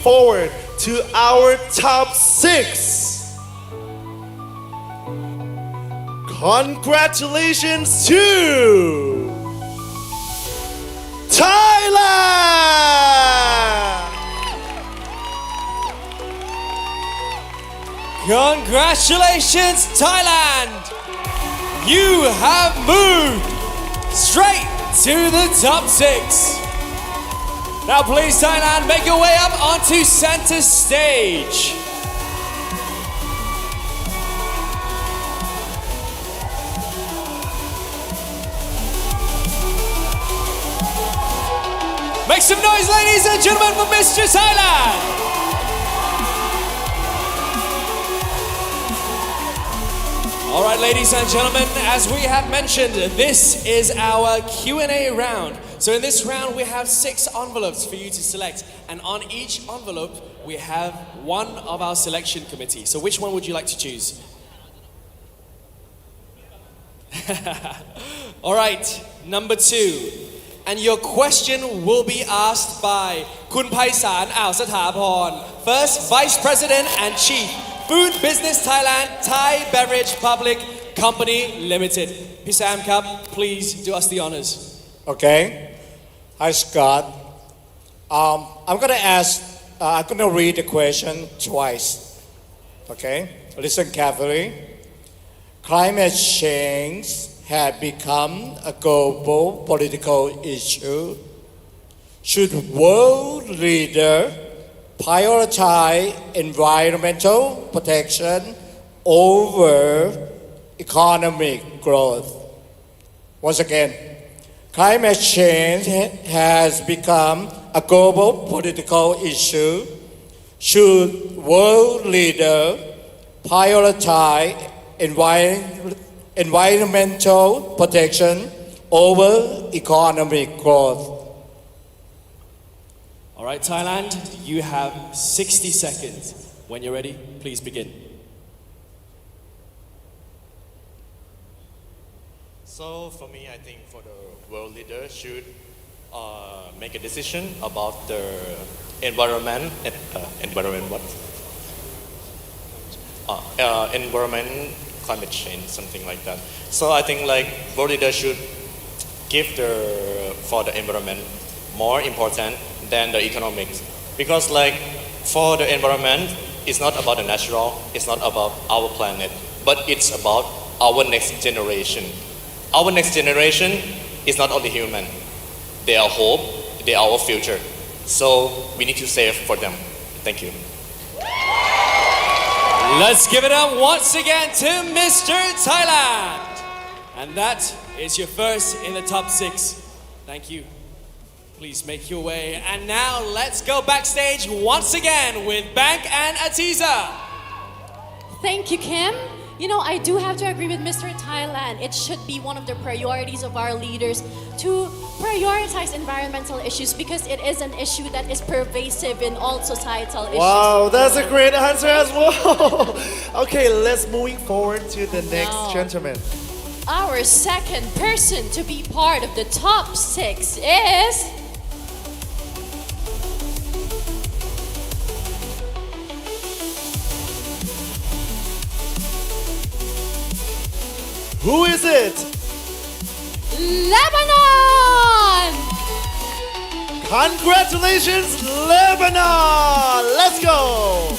Forward to our top six. Congratulations to Thailand! Congratulations, Thailand! You have moved straight to the top six. Now please, Thailand, make your way up onto center stage. Make some noise, ladies and gentlemen, for Mr. Thailand! All right, ladies and gentlemen, as we have mentioned, this is our Q&A round. So in this round, we have 6 envelopes for you to select. And on each envelope, we have one of our selection committee. So which one would you like to choose? All right, number 2. And your question will be asked by Kun Paisan Ao Sathaporn, First Vice President and Chief, Food Business Thailand, Thai Beverage Public Company Limited. Pisam Kap, please do us the honors. Okay. Hi, Scott. I'm gonna read the question twice. Okay. Listen carefully. Climate change has become a global political issue. Should world leaders prioritize environmental protection over economic growth? Once again, climate change has become a global political issue. Should world leaders prioritize environmental protection over economic growth? All right, Thailand, you have 60 seconds. When you're ready, please begin. So for me, I think for the world leader should make a decision about the environment climate change, something like that. So I think like world leader should give for the environment more important than the economics, because like for the environment, it's not about the natural, it's not about our planet, but it's about our next generation. Our next generation is not only human, they are hope, they are our future. So we need to save for them. Thank you. Let's give it up once again to Mr. Thailand. And that is your first in the top 6. Thank you. Please make your way. And now let's go backstage once again with Bank and Atiza. Thank you, Kim. You know, I do have to agree with Mr. Thailand. It should be one of the priorities of our leaders to prioritize environmental issues because it is an issue that is pervasive in all societal issues. Wow, that's a great answer as well. Okay, let's moving forward to the next Now, gentleman. Our second person to be part of the top 6 is... Who is it? Lebanon! Congratulations, Lebanon! Let's go!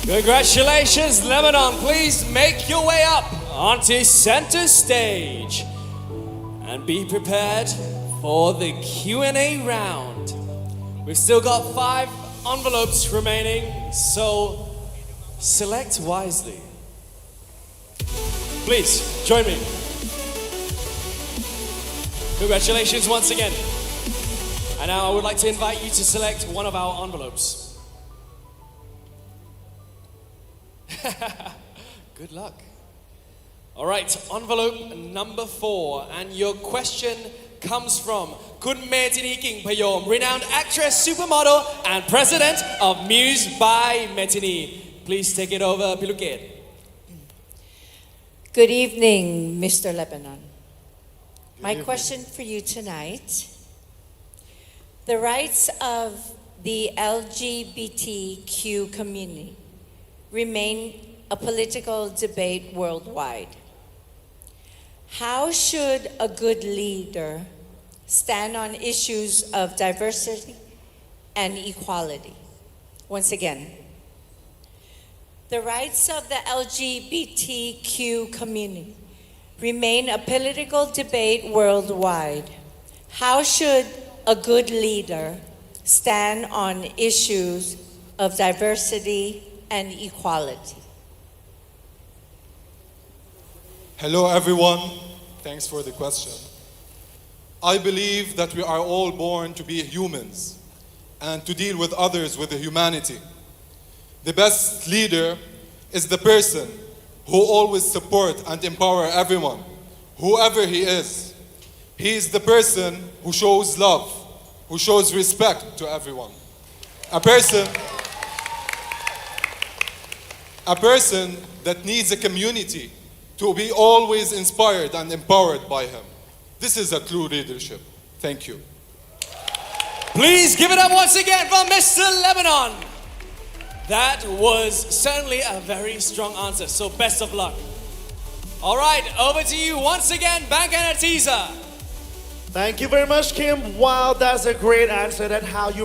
Congratulations, Lebanon. Please make your way up onto center stage. And be prepared for the Q&A round. We've still got 5 envelopes remaining, so select wisely. Please join me. Congratulations once again. And now I would like to invite you to select one of our envelopes. Good luck. All right, envelope number 4. And your question comes from Kun Metini King Payom, renowned actress, supermodel, and president of Muse by Metini. Please take it over, Piluket. Good evening, Mr. Lebanon. My question for you tonight, the rights of the LGBTQ community remain a political debate worldwide. How should a good leader stand on issues of diversity and equality? Once again, the rights of the LGBTQ community remain a political debate worldwide. How should a good leader stand on issues of diversity and equality? Hello, everyone. Thanks for the question. I believe that we are all born to be humans and to deal with others with humanity. The best leader is the person who always supports and empower everyone, whoever he is. He is the person who shows love, who shows respect to everyone. A person that needs a community to be always inspired and empowered by him. This is a true leadership. Thank you. Please give it up once again for Mr. Lebanon. That was certainly a very strong answer, so best of luck. All right, over to you once again, Bank and Atiza. Thank you very much, Kim. Wow, that's a great answer. That how you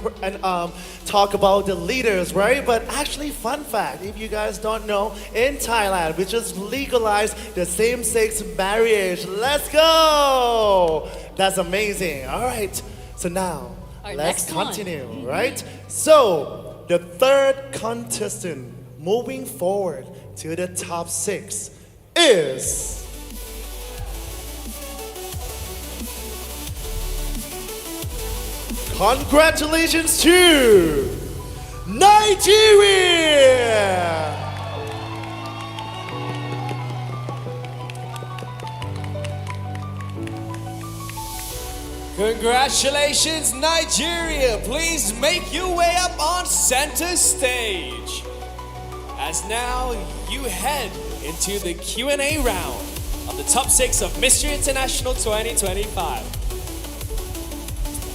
talk about the leaders, right? But actually, fun fact, if you guys don't know, in Thailand, we just legalized the same-sex marriage. Let's go! That's amazing. All right, so now Our let's next one. continue, right? So the third contestant moving forward to the top 6 is. Congratulations to Nigeria! Congratulations, Nigeria. Please make your way up on center stage. As now you head into the Q&A round of the top 6 of Mr. International 2025.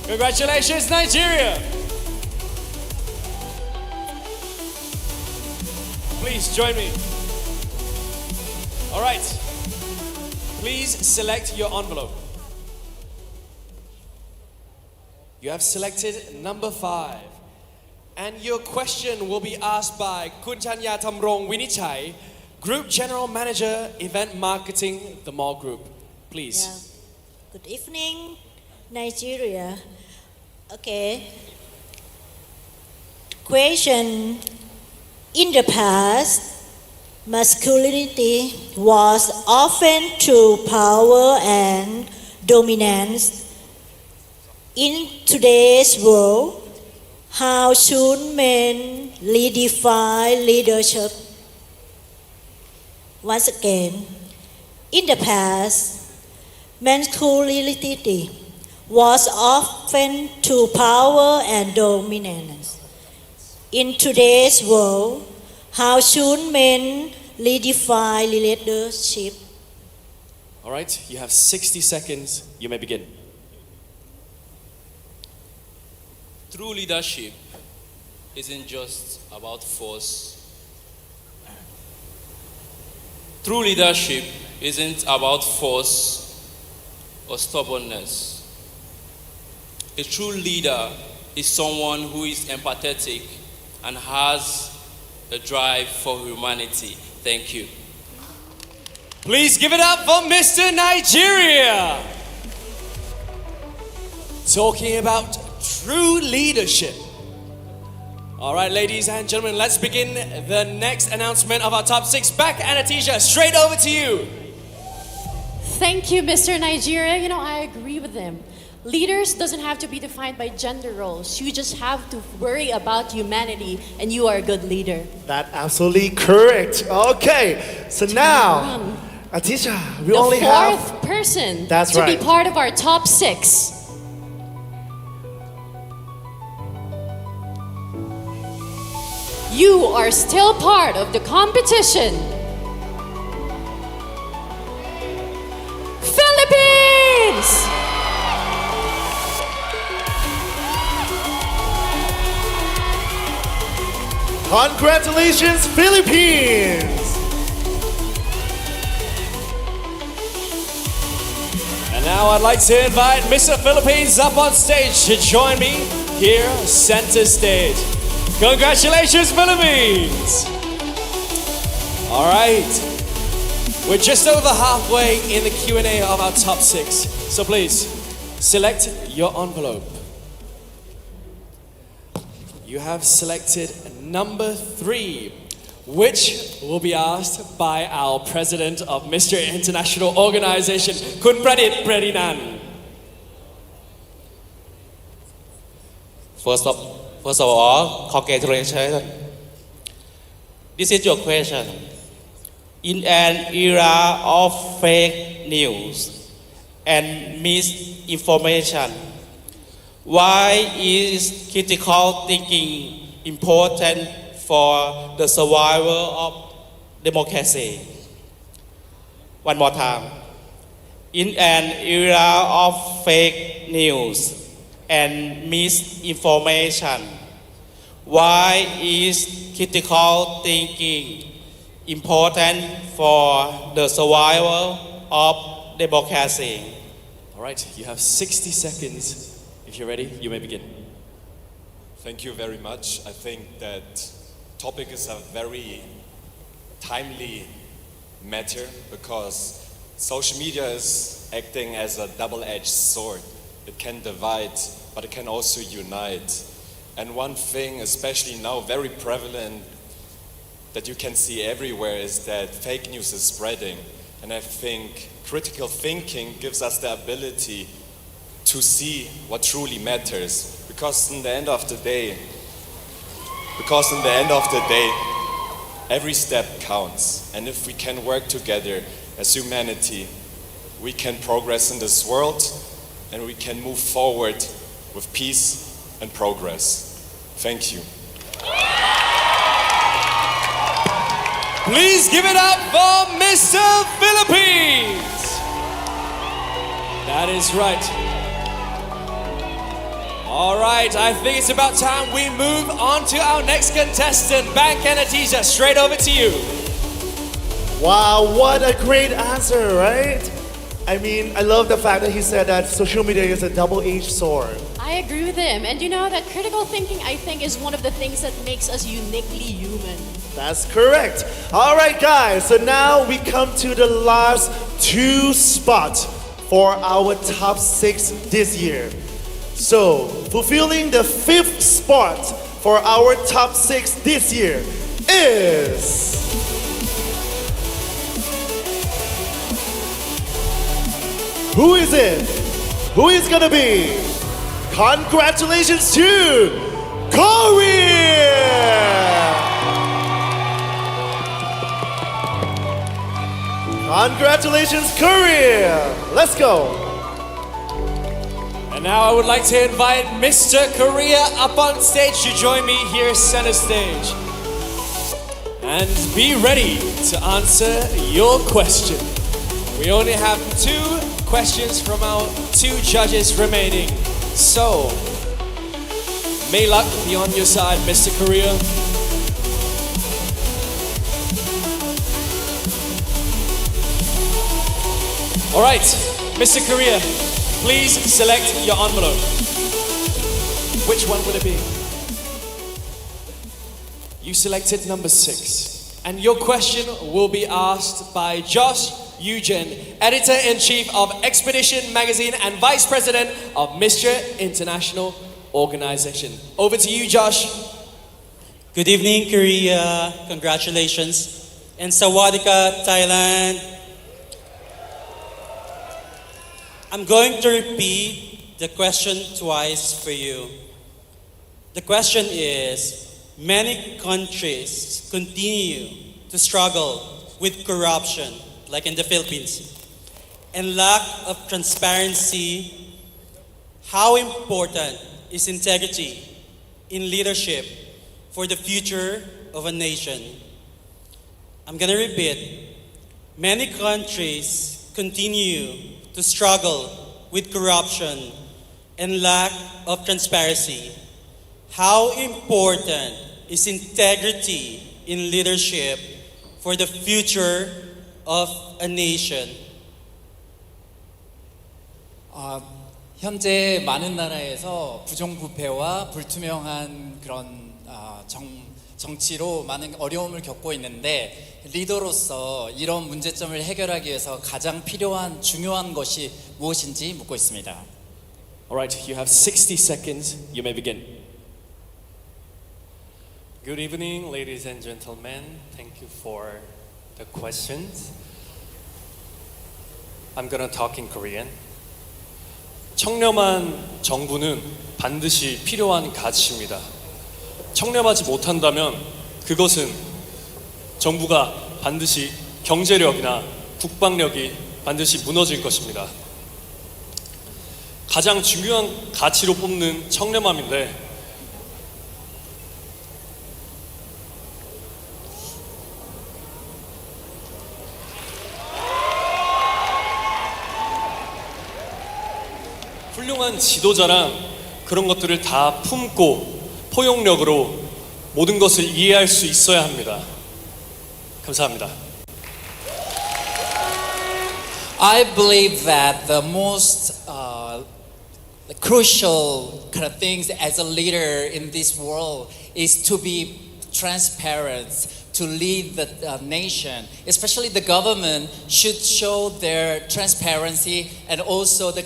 Congratulations, Nigeria. Please join me. All right. Please select your envelope. You have selected number 5. And your question will be asked by Kun Chanya Thamrong Winichai, Group General Manager, Event Marketing, The Mall Group. Please. Yeah. Good evening, Nigeria. Okay. Question. In the past, masculinity was often through power and dominance. In today's world, how should men redefine leadership? Once again, in the past, masculinity was often through power and dominance. In today's world, how should men redefine leadership? All right, you have 60 seconds. You may begin. True leadership isn't just about force. True leadership isn't about force or stubbornness. A true leader is someone who is empathetic and has a drive for humanity. Thank you. Please give it up for Mr. Nigeria. Talking about true leadership. All right, ladies and gentlemen, let's begin the next announcement of our top 6. Back, Anastasia, straight over to you. Thank you, Mr. Nigeria. You know, I agree with him. Leaders doesn't have to be defined by gender roles. You just have to worry about humanity, and you are a good leader. That's absolutely correct. Okay, so now, Atisha, we The only fourth have. person That's to right. be part of our top 6. You are still part of the competition. Philippines! Congratulations, Philippines! And now I'd like to invite Mr. Philippines up on stage to join me here center stage. Congratulations, Philippines! All right, we're just over halfway in the Q&A of our top 6. So please, select your envelope. You have selected number 3, which will be asked by our president of Mr. International Organization, Kun Pradit Pradinan. First of all, congratulations. This is your question. In an era of fake news and misinformation, why is critical thinking important for the survival of democracy? One more time. In an era of fake news and misinformation, why is critical thinking important for the survival of democracy? All right, you have 60 seconds. If you're ready, you may begin. Thank you very much. I think that topic is a very timely matter because social media is acting as a double-edged sword. It can divide, but it can also unite. And one thing, especially now very prevalent, that you can see everywhere is that fake news is spreading. And I think critical thinking gives us the ability to see what truly matters. Because in the end of the day, every step counts. And if we can work together as humanity, we can progress in this world and we can move forward with peace and progress. Thank you. Please give it up for Mr. Philippines! That is right. All right, I think it's about time we move on to our next contestant, Bang Kenatisa. Straight over to you. Wow, what a great answer, right? I mean, I love the fact that he said that social media is a double-edged sword. I agree with him. And you know that critical thinking, I think, is one of the things that makes us uniquely human. That's correct. All right, guys, so now we come to the last 2 spots for our top 6 this year. So, fulfilling the 5th spot for our top 6 this year is... Who is it? Who is gonna be? Congratulations to Korea! Congratulations, Korea! Let's go! And now I would like to invite Mr. Korea up on stage to join me here center stage. And be ready to answer your question. We only have 2 questions from our 2 judges remaining. So, may luck be on your side, Mr. Korea. All right, Mr. Korea, please select your envelope. Which one will it be? You selected number 6. And your question will be asked by Josh Eugen, Editor-in-Chief of Expedition Magazine and Vice President of Mr. International Organization. Over to you, Josh. Good evening, Korea. Congratulations. And Sawadika, Thailand. I'm going to repeat the question twice for you. The question is, many countries continue to struggle with corruption, like in the Philippines, and lack of transparency. How important is integrity in leadership for the future of a nation? I'm gonna repeat. Many countries continue to struggle with corruption and lack of transparency. How important is integrity in leadership for the future of a nation. 현재 많은 나라에서 부정부패와 불투명한 그런 정치로 많은 어려움을 겪고 있는데 리더로서 이런 문제점을 해결하기 위해서 가장 필요한 중요한 것이 무엇인지 묻고 있습니다. All right, you have 60 seconds. You may begin. Good evening, ladies and gentlemen. Thank you for the questions. I'm gonna talk in Korean. 청렴한 정부는 반드시 필요한 가치입니다. 청렴하지 못한다면 그것은 정부가 반드시 경제력이나 국방력이 반드시 무너질 것입니다. 가장 중요한 가치로 뽑는 청렴함인데 훌륭한 지도자란 그런 것들을 다 품고 포용력으로 모든 것을 이해할 수 있어야 합니다. 감사합니다. I believe that the most crucial kind of things as a leader in this world is to be transparent, to lead the nation. Especially the government should show their transparency and also the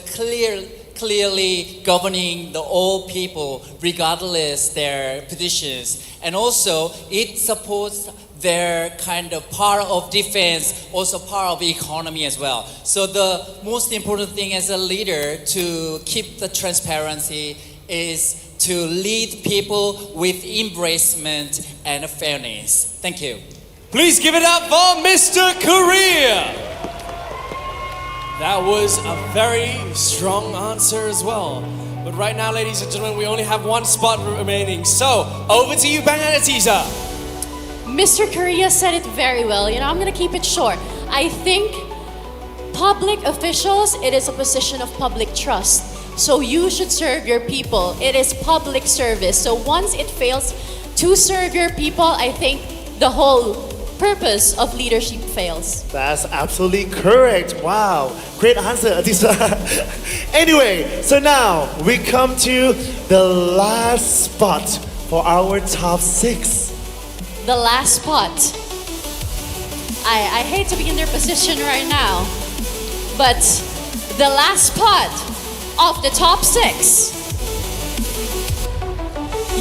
clearly governing the all people regardless their positions. And also it supports their kind of part of defense, also part of economy as well. So the most important thing as a leader to keep the transparency is to lead people with embracement and fairness. Thank you. Please give it up for Mr. Korea. That was a very strong answer as well. But right now, ladies and gentlemen, we only have one spot remaining. So, over to you, Bang Anatisa. Mr. Korea said it very well. You know, I'm gonna keep it short. I think public officials, it is a position of public trust. So you should serve your people. It is public service. So once it fails to serve your people, I think the whole purpose of leadership fails. That's absolutely correct. Wow, great answer, Adisa. Anyway, so now we come to the last spot for our top 6. The last spot. I hate to be in their position right now, but the last spot of the top 6.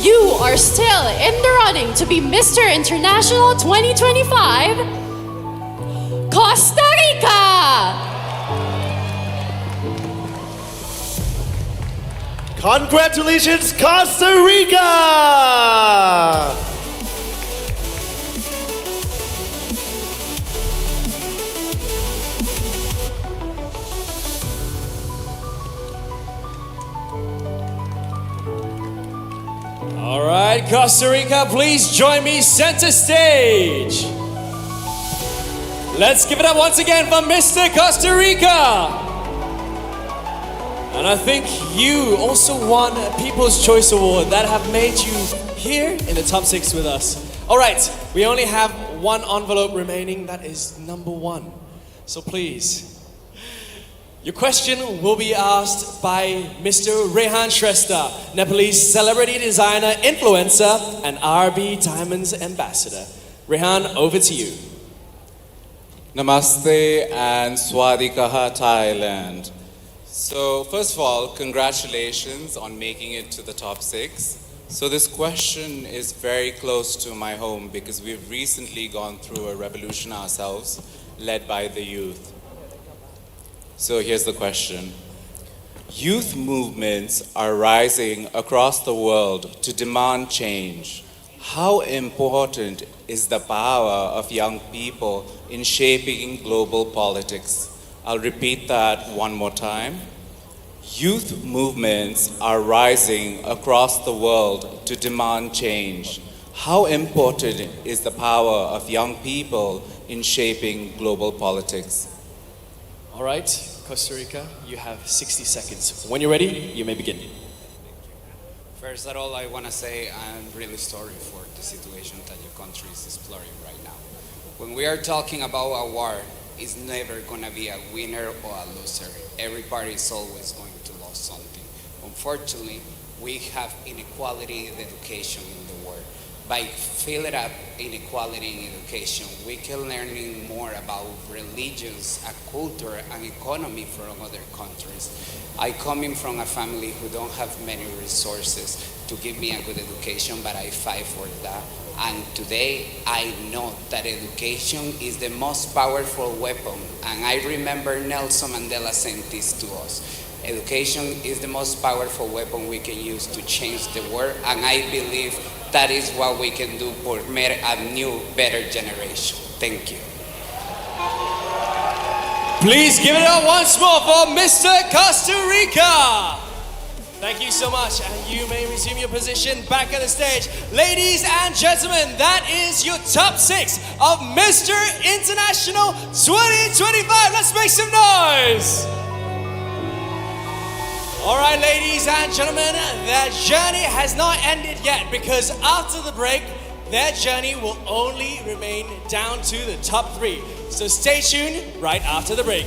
You are still in the running to be Mr. International 2025, Costa Rica! Congratulations, Costa Rica! All right, Costa Rica, please join me center stage. Let's give it up once again for Mr. Costa Rica. And I think you also won a People's Choice Award that have made you here in the top 6 with us. All right, we only have one envelope remaining. That is number 1. So please, your question will be asked by Mr. Rehan Shrestha, Nepalese celebrity designer, influencer, and RB Diamonds ambassador. Rehan, over to you. Namaste and Swadikaha, Thailand. So first of all, congratulations on making it to the top 6. So this question is very close to my home because we've recently gone through a revolution ourselves, led by the youth. So here's the question. Youth movements are rising across the world to demand change. How important is the power of young people in shaping global politics? I'll repeat that one more time. Youth movements are rising across the world to demand change. How important is the power of young people in shaping global politics? All right, Costa Rica, you have 60 seconds. When you're ready, you may begin. First of all, I want to say I'm really sorry for the situation that your country is exploring right now. When we are talking about a war, it's never going to be a winner or a loser. Every party is always going to lose something. Unfortunately, we have inequality in education in the world. By filling up inequality in education, we can learn more about religions, a culture, and economy from other countries. I coming from a family who don't have many resources to give me a good education, but I fight for that. And today I know that education is the most powerful weapon. And I remember Nelson Mandela saying this to us. Education is the most powerful weapon we can use to change the world. And I believe that is what we can do for a new, better generation. Thank you. Please give it up once more for Mr. Costa Rica. Thank you so much, and you may resume your position back at the stage. Ladies and gentlemen, that is your top 6 of Mr. International 2025. Let's make some noise. All right, ladies and gentlemen, their journey has not ended yet, because after the break, their journey will only remain down to the top 3. So stay tuned right after the break.